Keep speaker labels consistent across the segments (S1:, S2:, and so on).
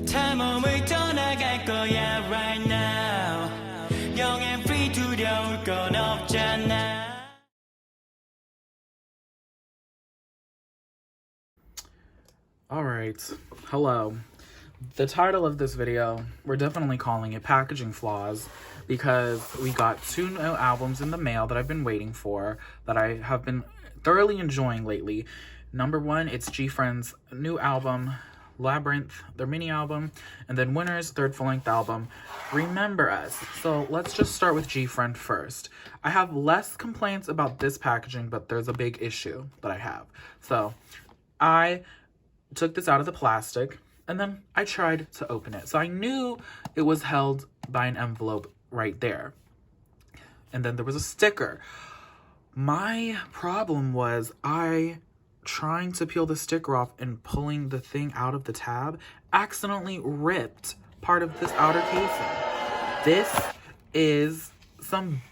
S1: 다 몸을 떠나갈 거야 right now. 영앤 free 두려울 건 없잖아.
S2: Alright, hello. The title of this video, we're definitely calling it Packaging Flaws because we got 2 new albums in the mail that I've been waiting for that I have been thoroughly enjoying lately. Number 1, it's Gfriend's new album, Labyrinth, their mini album, and then Winter's third full-length album, Remember Us. So let's just start with Gfriend first. I have less complaints about this packaging, but there's a big issue that I have. So I took this out of the plastic and then I tried to open it. So I knew it was held by an envelope right there. And then there was a sticker. My problem was trying to peel the sticker off and pulling the thing out of the tab accidentally ripped part of this outer casing. This is some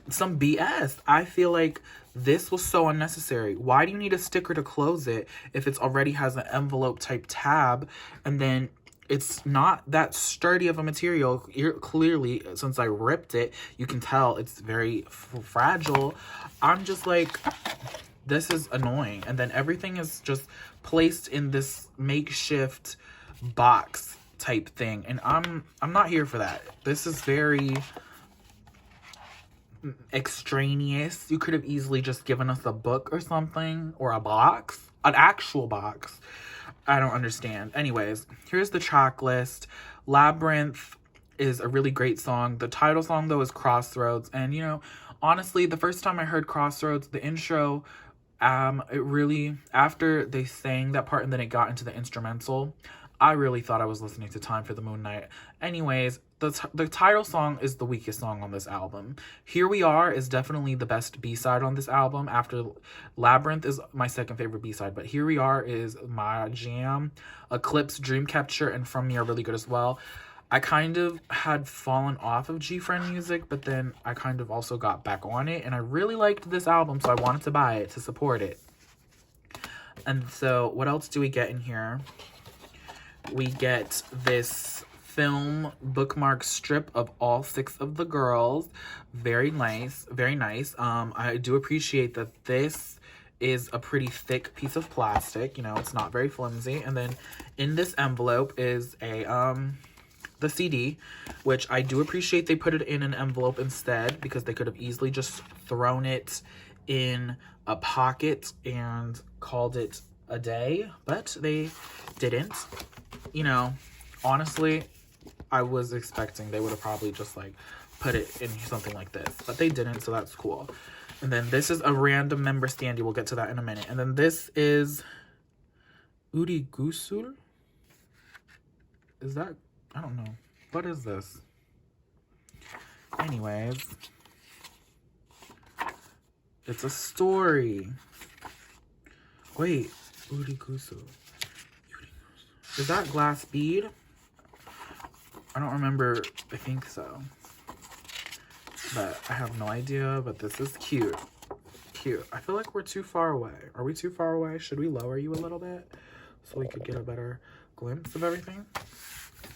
S2: BS. I feel like this was so unnecessary. Why do you need a sticker to close it if it already has an envelope type tab and then it's not that sturdy of a material? Clearly, since I ripped it, you can tell it's very fragile. I'm just like, this is annoying. And then everything is just placed in this makeshift box type thing. And I'm not here for that. This is very extraneous. You could have easily just given us a book or something, or a box, an actual box. I don't understand. Anyways, here's the track list. Labyrinth is a really great song. The title song though is Crossroads, and you know, honestly, the first time I heard Crossroads, the intro, it really, after they sang that part and then it got into the instrumental, I really thought I was listening to Time for the Moon Night. Anyways, the title song is the weakest song on this album. Here We Are is definitely the best B-side on this album. After Labyrinth is my second favorite B-side, but Here We Are is my jam. Eclipse, Dreamcatcher, and From Me are really good as well. I kind of had fallen off of Gfriend music, but then I kind of also got back on it, and I really liked this album, so I wanted to buy it to support it. And so what else do we get in here? We get this film bookmark strip of all 6 of the girls. Very nice, very nice. I do appreciate that this is a pretty thick piece of plastic. You know, it's not very flimsy. And then in this envelope is the CD, which I do appreciate they put it in an envelope instead, because they could have easily just thrown it in a pocket and called it a day, but they didn't. You know, honestly, I was expecting they would have probably just like put it in something like this, but they didn't, so that's cool. And then this is a random member standee. We'll get to that in a minute. And then this is Uri Gusul. Is that, I don't know. What is this? Anyways, it's a story. Wait, Uri Gusul. Is that glass bead? I don't remember. I think so. But I have no idea. But this is cute. Cute. I feel like we're too far away. Are we too far away? Should we lower you a little bit so we could get a better glimpse of everything?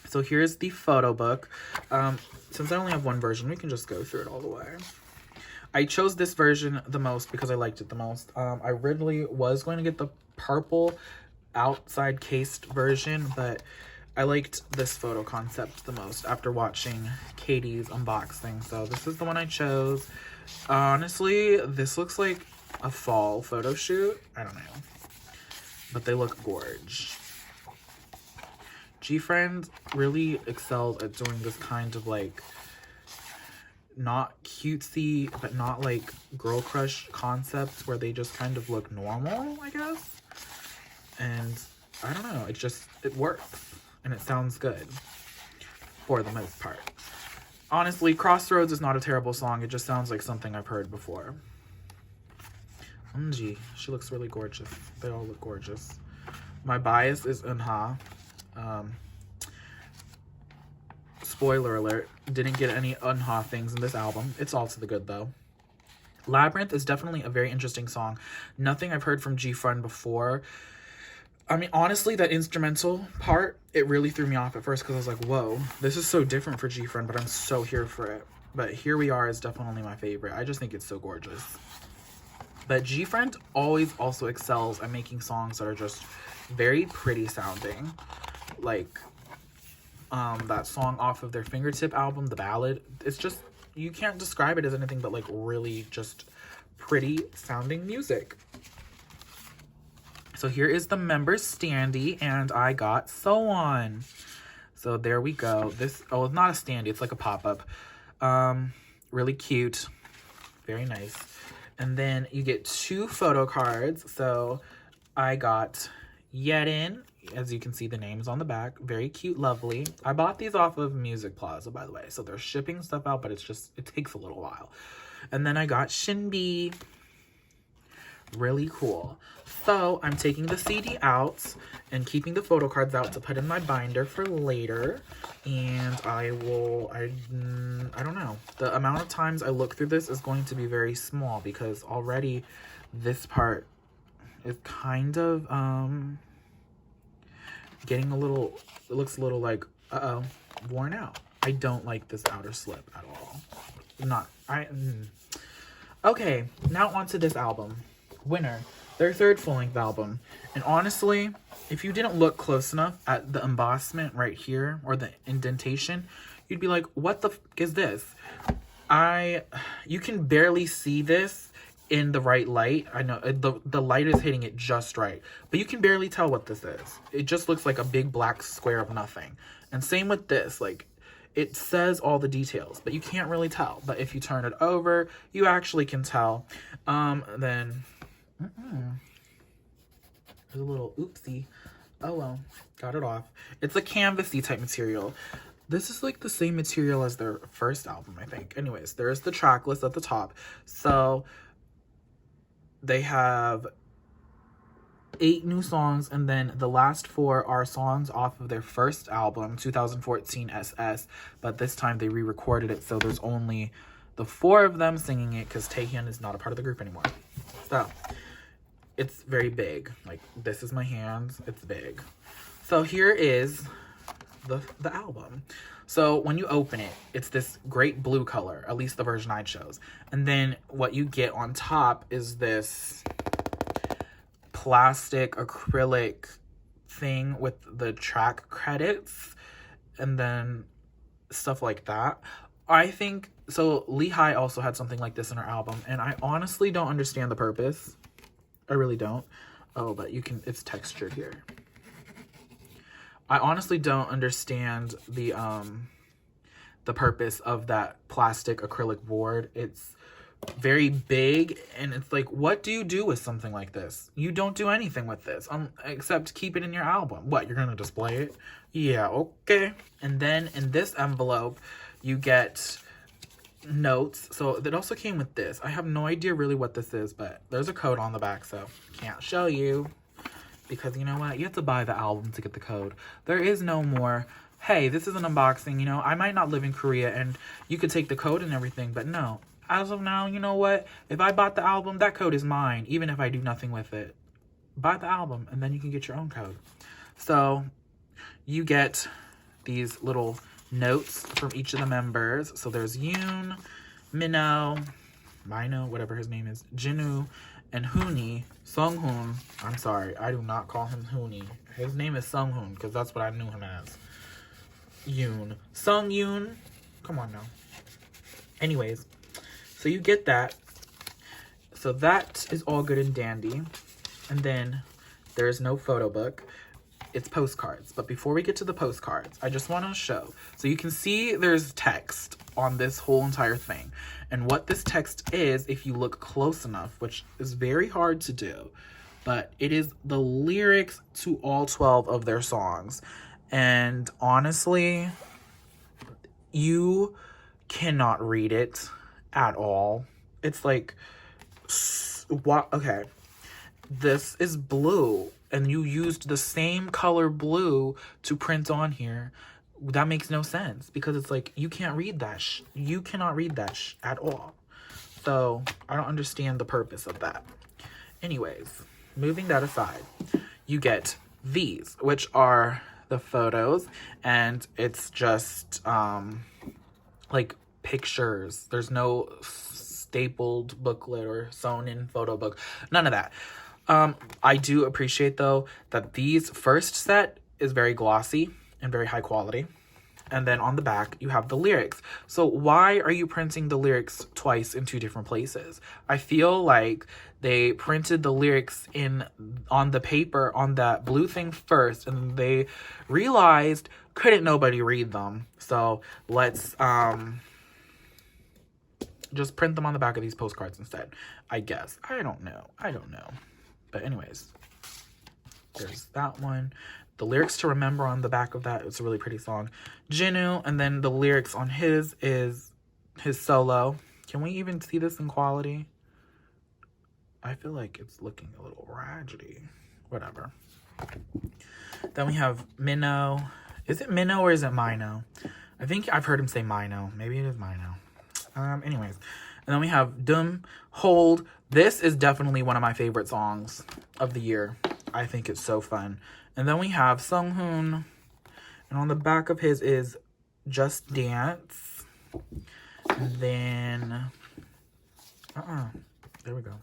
S2: So here's the photo book. Since I only have one version, we can just go through it all the way. I chose this version the most because I liked it the most. I originally was going to get the purple outside cased version, but I liked this photo concept the most after watching Katie's unboxing, so this is the one I chose. Honestly, this looks like a fall photo shoot. I don't know, but they look gorge. Gfriend really excelled at doing this kind of like not cutesy but not like girl crush concepts where they just kind of look normal, I guess. And I don't know, it works and it sounds good for the most part. Honestly, Crossroads is not a terrible song. It just sounds like something I've heard before. Unji, she looks really gorgeous. They all look gorgeous. My bias is Unha. Spoiler alert, didn't get any Unha things in this album. It's all to the good though. Labyrinth is definitely a very interesting song. Nothing I've heard from Gfriend before. I mean, honestly, that instrumental part, it really threw me off at first because I was like, whoa, this is so different for Gfriend, but I'm so here for it. But Here We Are is definitely my favorite. I just think it's so gorgeous. But Gfriend always also excels at making songs that are just very pretty sounding. Like that song off of their Fingertip album, The Ballad. It's just, you can't describe it as anything but like really just pretty sounding music. So here is the members standee, and I got So On. So there we go. This, oh, it's not a standee, it's like a pop-up. Really cute. Very nice. And then you get 2 photo cards. So I got Yedin. As you can see, the name is on the back. Very cute, lovely. I bought these off of Music Plaza, by the way. So they're shipping stuff out, but it's just, it takes a little while. And then I got Shinbi. Really cool. So I'm taking the CD out and keeping the photo cards out to put in my binder for later. And I don't know. The amount of times I look through this is going to be very small because already this part is kind of getting a little, it looks a little like, worn out. I don't like this outer slip at all. Okay, now onto this album. Winner, their 3rd full-length album. And honestly, if you didn't look close enough at the embossment right here or the indentation, you'd be like, what the f is this? You can barely see this in the right light. I know the light is hitting it just right, but you can barely tell what this is. It just looks like a big black square of nothing. And same with this, like, it says all the details, but you can't really tell. But if you turn it over, you actually can tell. Then there's a little oopsie. Oh well, got it off. It's a canvasy type material. This is like the same material as their first album, I think. Anyways, there's the track list at the top. So they have 8 new songs, and then the last 4 are songs off of their first album, 2014 SS, but this time they re-recorded it, so there's only the 4 of them singing it because Taehyun is not a part of the group anymore. So it's very big. Like, this is my hands. It's big. So here is the album. So when you open it, it's this great blue color, at least the version I chose. And then what you get on top is this plastic acrylic thing with the track credits and then stuff like that. I think, so Lehigh also had something like this in her album, and I honestly don't understand the purpose. I really don't. Oh, but you can, it's textured here. I honestly don't understand the purpose of that plastic acrylic board. It's very big, and it's like, what do you do with something like this? You don't do anything with this, except keep it in your album. What, you're gonna display it? Yeah, okay. And then in this envelope, you get notes. So it also came with this. I have no idea really what this is, but there's a code on the back, so can't show you. Because you know what? You have to buy the album to get the code. There is no more, hey, this is an unboxing, you know? I might not live in Korea, and you could take the code and everything, but no. As of now, you know what? If I bought the album, that code is mine, even if I do nothing with it. Buy the album, and then you can get your own code. So you get these little notes from each of the members. So there's Yoon, Mino, whatever his name is, Jinu, and Hooni. Sunghoon. I'm sorry, I do not call him Hooni. His name is Sunghoon because that's what I knew him as. Yoon. Sungyoon. Come on now. Anyways, so you get that. So that is all good and dandy. And then there's no photo book. It's postcards. But before we get to the postcards, I just want to show. So you can see there's text on this whole entire thing. And what this text is, if you look close enough, which is very hard to do, but it is the lyrics to all 12 of their songs. And honestly, you cannot read it at all. It's like, what? Okay, this is blue, and you used the same color blue to print on here. That makes no sense because it's like, you can't read that. You cannot read that at all. So I don't understand the purpose of that. Anyways, moving that aside, you get these, which are the photos, and it's just like pictures. There's no stapled booklet or sewn in photo book, none of that. I do appreciate though that these first set is very glossy and very high quality, and then on the back you have the lyrics. So why are you printing the lyrics twice in two different places? I feel like they printed the lyrics on the paper on that blue thing first, and they realized couldn't nobody read them, so let's just print them on the back of these postcards instead, I guess. I don't know. But anyways, there's that one. The lyrics to Remember on the back of that. It's a really pretty song. Jinu, and then the lyrics on his is his solo. Can we even see this in quality? I feel like it's looking a little raggedy. Whatever. Then we have Minnow. Is it Minnow or is it Mino? I think I've heard him say Mino. Maybe it is Mino. Anyways. And then we have Dum Hold. This is definitely one of my favorite songs of the year. I think it's so fun. And then we have Sunghoon. And on the back of his is Just Dance. And then... there we go.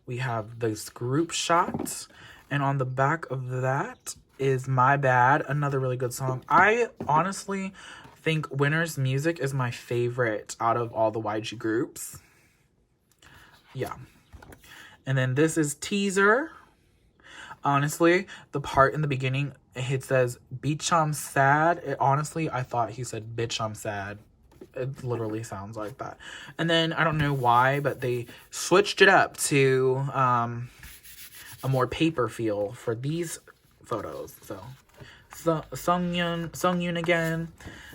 S2: We have this group shot. And on the back of that is My Bad. Another really good song. I honestly think Winter's Music is my favorite out of all the YG groups. Yeah. And then this is Teaser. Honestly, the part in the beginning, it says, Bitch, I'm sad. Honestly, I thought he said, Bitch, I'm sad. It literally sounds like that. And then, I don't know why, but they switched it up to a more paper feel for these photos. So Sungyoon again.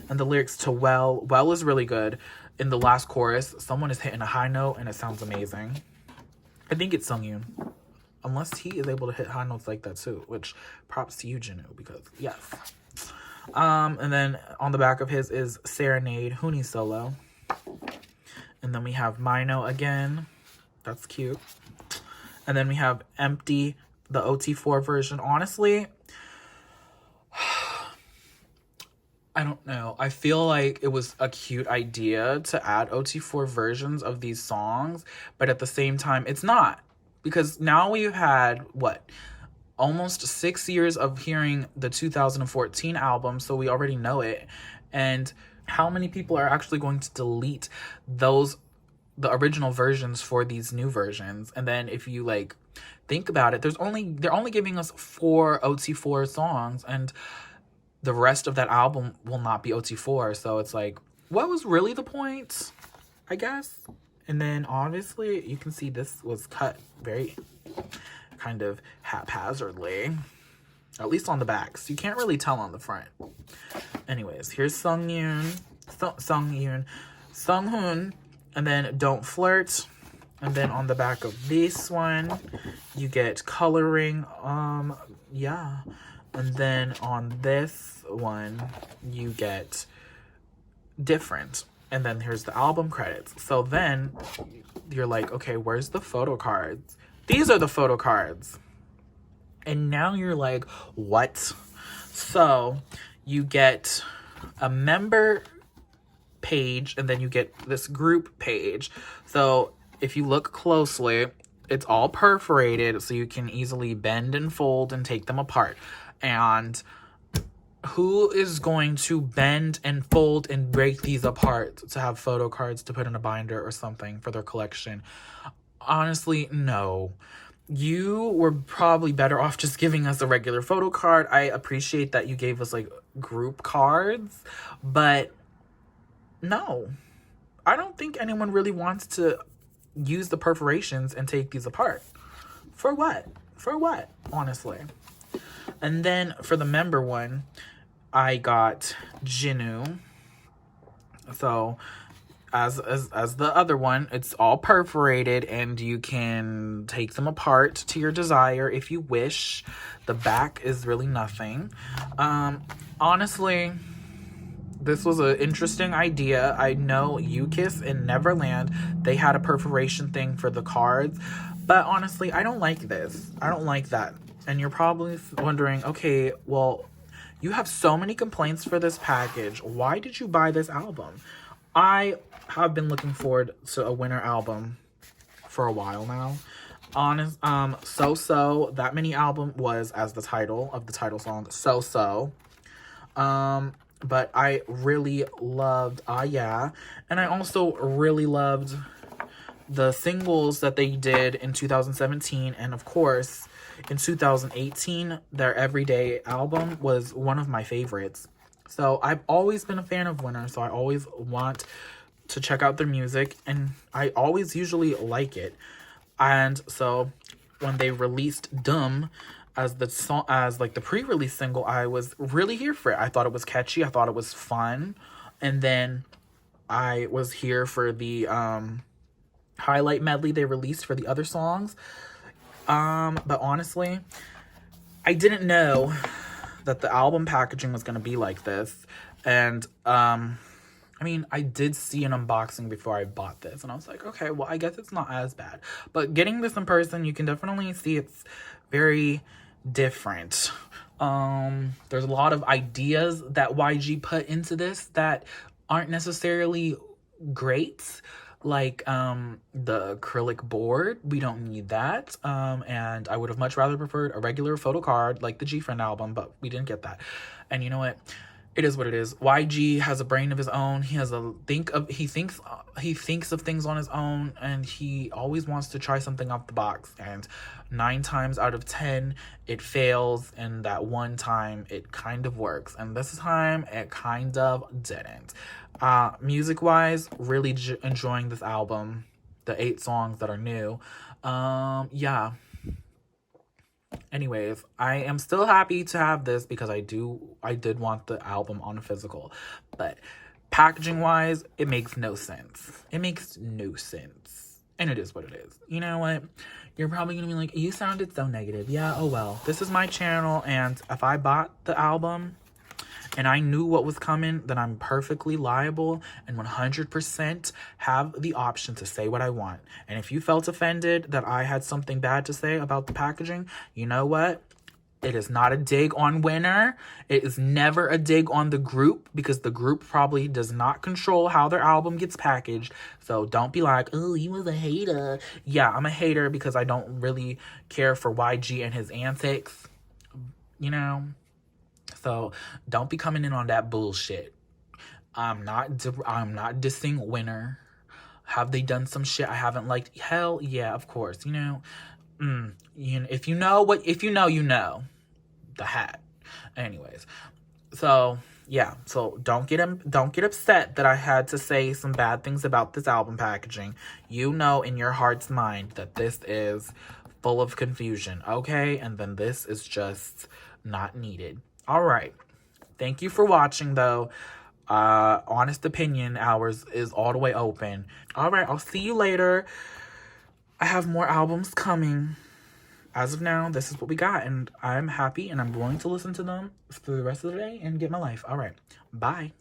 S2: And the lyrics to Well. Well is really good. In the last chorus, someone is hitting a high note and it sounds amazing. I think it's Sungyoon. Unless he is able to hit high notes like that too. Which, props to you, Jinu, because yes. And then on the back of his is Serenade, Hooney solo. And then we have Mino again. That's cute. And then we have Empty, the OT4 version. Honestly, I don't know. I feel like it was a cute idea to add OT4 versions of these songs, but at the same time, it's not. Because now we've had, what, almost 6 years of hearing the 2014 album, so we already know it. And how many people are actually going to delete the original versions for these new versions? And then if you, like, think about it, they're only giving us 4 OT4 songs, and the rest of that album will not be OT4. So it's like, what was really the point, I guess? And then obviously you can see this was cut very kind of haphazardly, at least on the backs. You can't really tell on the front. Anyways, here's Sunghoon, and then Don't Flirt. And then on the back of this one, you get coloring. Yeah. And then on this one, you get Different. And then here's the album credits. So then you're like, okay, where's the photo cards? These are the photo cards. And now you're like, what? So you get a member page, and then you get this group page. So if you look closely, it's all perforated, so you can easily bend and fold and take them apart. And who is going to bend and fold and break these apart to have photo cards to put in a binder or something for their collection? Honestly, no. You were probably better off just giving us a regular photo card. I appreciate that you gave us, like, group cards, but no. I don't think anyone really wants to use the perforations and take these apart. For what? For what, honestly? And then for the member one, I got Jinu. So as the other one, it's all perforated, and you can take them apart to your desire if you wish. The back is really nothing. Honestly, this was an interesting idea. I know UKISS and Neverland, they had a perforation thing for the cards, but honestly, I don't like this. I don't like that And you're probably wondering, okay, well, you have so many complaints for this package. Why did you buy this album? I have been looking forward to a winter album for a while now. So That Many album was, as the title of the title song, So. But I really loved Ah Yeah, and I also really loved the singles that they did in 2017, and of course in 2018 their Everyday album was one of my favorites. So I've always been a fan of Winner, so I always want to check out their music, and I always usually like it. And so when they released Dumb as the song, as like the pre-release single, I was really here for it. I thought it was catchy, I thought it was fun, and then I was here for the highlight medley they released for the other songs. But honestly, I didn't know that the album packaging was gonna be like this. And I mean, I did see an unboxing before I bought this, and I was like, okay, well, I guess it's not as bad. But getting this in person, you can definitely see it's very different. There's a lot of ideas that YG put into this that aren't necessarily great. Like the acrylic board, we don't need that. And I would have much rather preferred a regular photo card like the Gfriend album, but we didn't get that. And you know what? It is what it is. YG has a brain of his own. He thinks of things on his own, and he always wants to try something off the box. And 9 times out of 10, it fails, and that one time it kind of works. And this time, it kind of didn't. Music-wise, really enjoying this album. The 8 songs that are new. Yeah. Anyways, I am still happy to have this because I did want the album on a physical. But packaging-wise, it makes no sense. It makes no sense. And it is what it is. You know what? You're probably going to be like, you sounded so negative. Yeah, oh well. This is my channel, and if I bought the album and I knew what was coming, then I'm perfectly liable and 100% have the option to say what I want. And if you felt offended that I had something bad to say about the packaging, you know what? It is not a dig on Winner. It is never a dig on the group, because the group probably does not control how their album gets packaged. So don't be like, oh, he was a hater. Yeah, I'm a hater because I don't really care for YG and his antics, you know? So don't be coming in on that bullshit. I'm not dissing Winner. Have they done some shit I haven't liked? Hell yeah, of course. You know, if you know, you know. The hat. Anyways, so yeah. So don't get upset that I had to say some bad things about this album packaging. You know in your heart's mind that this is full of confusion, okay? And then this is just not needed. All right. Thank you for watching, though. Honest opinion hours is all the way open. All right. I'll see you later. I have more albums coming. As of now, this is what we got, and I'm happy, and I'm willing to listen to them for the rest of the day and get my life. All right. Bye.